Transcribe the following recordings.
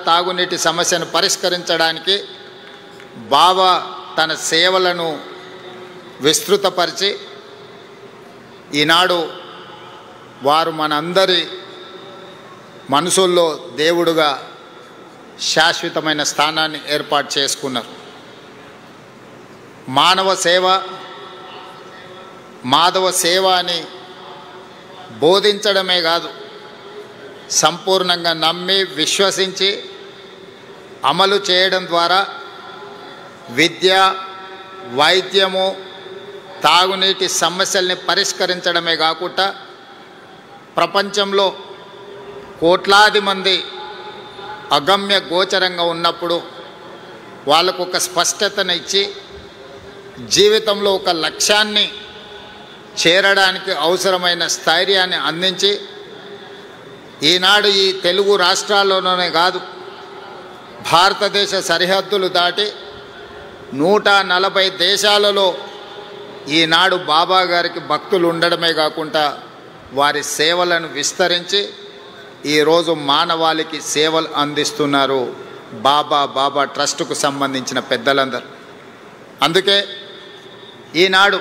తాగునీటి సమస్యను పరిష్కరించడానికి బాబా తన సేవలను విస్తృతపరిచి ఈనాడు వారు మనందరి మనసుల్లో దేవుడుగా శాశ్వతమైన స్థానాన్ని ఏర్పాటు చేసుకున్నారు. మానవ సేవ, మాధవ సేవ అని బోధించడమే కాదు, సంపూర్ణంగా నమ్మి విశ్వసించి అమలు చేయడం ద్వారా విద్య, వైద్యము, తాగునీటి సమస్యల్ని పరిష్కరించడమే కాకుండా ప్రపంచంలో కోట్లాది మంది అగమ్య గోచరంగా ఉన్నప్పుడు వాళ్ళకు ఒక స్పష్టతను ఇచ్చి జీవితంలో ఒక లక్ష్యాన్ని చేరడానికి అవసరమైన స్థైర్యాన్ని అందించి ఈనాడు ఈ తెలుగు రాష్ట్రాల్లోనే కాదు, భారతదేశ సరిహద్దులు దాటి 140 దేశాలలో ఈనాడు బాబా గారికి భక్తులు ఉండడమే కాకుండా వారి సేవలను విస్తరించి ఈరోజు మానవాళికి సేవలు అందిస్తున్నారు బాబా ట్రస్టుకు సంబంధించిన పెద్దలందరూ. అందుకే ఈనాడు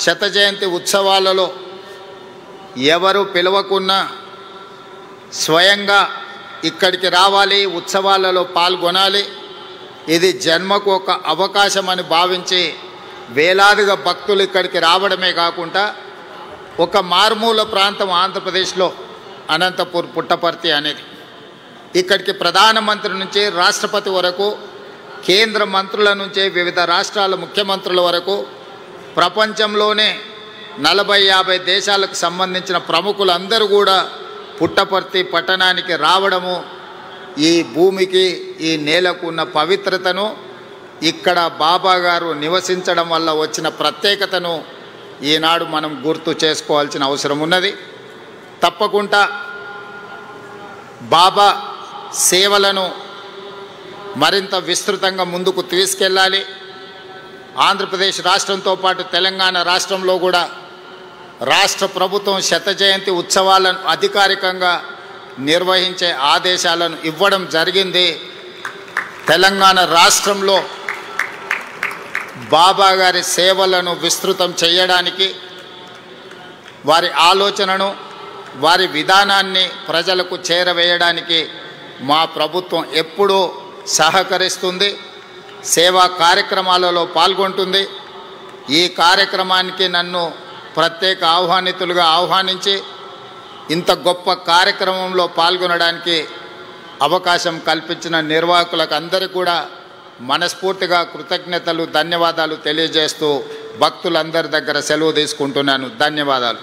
శత జయంతి ఉత్సవాలలో ఎవరు పిలవకున్నా స్వయంగా ఇక్కడికి రావాలి, ఉత్సవాలలో పాల్గొనాలి, ఇది జన్మకు ఒక అవకాశం అని భావించి వేలాదిగా భక్తులు ఇక్కడికి రావడమే కాకుండా ఒక మారుమూల ప్రాంతం ఆంధ్రప్రదేశ్లో అనంతపూర్ పుట్టపర్తి అనేది, ఇక్కడికి ప్రధానమంత్రి నుంచి రాష్ట్రపతి వరకు, కేంద్ర మంత్రుల నుంచి వివిధ రాష్ట్రాల ముఖ్యమంత్రుల వరకు, ప్రపంచంలోనే 40-50 దేశాలకు సంబంధించిన ప్రముఖులందరూ కూడా పుట్టపర్తి పట్టణానికి రావడము ఈ భూమికి, ఈ నేలకు ఉన్న పవిత్రతను, ఇక్కడ బాబా గారు నివసించడం వల్ల వచ్చిన ప్రత్యేకతను ఈనాడు మనం గుర్తు చేసుకోవాల్సిన అవసరం ఉన్నది. తప్పకుండా బాబా సేవలను మరింత విస్తృతంగా ముందుకు తీసుకెళ్ళాలి. ఆంధ్రప్రదేశ్ రాష్ట్రంతో పాటు తెలంగాణ రాష్ట్రంలో కూడా రాష్ట్ర ప్రభుత్వం శత జయంతి ఉత్సవాలను అధికారికంగా నిర్వహించే ఆదేశాలను ఇవ్వడం జరిగింది. తెలంగాణ రాష్ట్రంలో బాబా గారి సేవలను విస్తృతం చేయడానికి, వారి ఆలోచనను, వారి విధానాన్ని ప్రజలకు చేరవేయడానికి మా ప్రభుత్వం ఎప్పుడూ సహకరిస్తుంది, సేవా కార్యక్రమాలలో పాల్గొంటుంది. ఈ కార్యక్రమానికి నన్ను ప్రత్యేక ఆహ్వానితులుగా ఆహ్వానించి ఇంత గొప్ప కార్యక్రమంలో పాల్గొనడానికి అవకాశం కల్పించిన నిర్వాహకులకు అందరికీ కూడా మనస్ఫూర్తిగా కృతజ్ఞతలు, ధన్యవాదాలు తెలియజేస్తూ భక్తులందరి దగ్గర సెలవు తీసుకుంటున్నాను. ధన్యవాదాలు.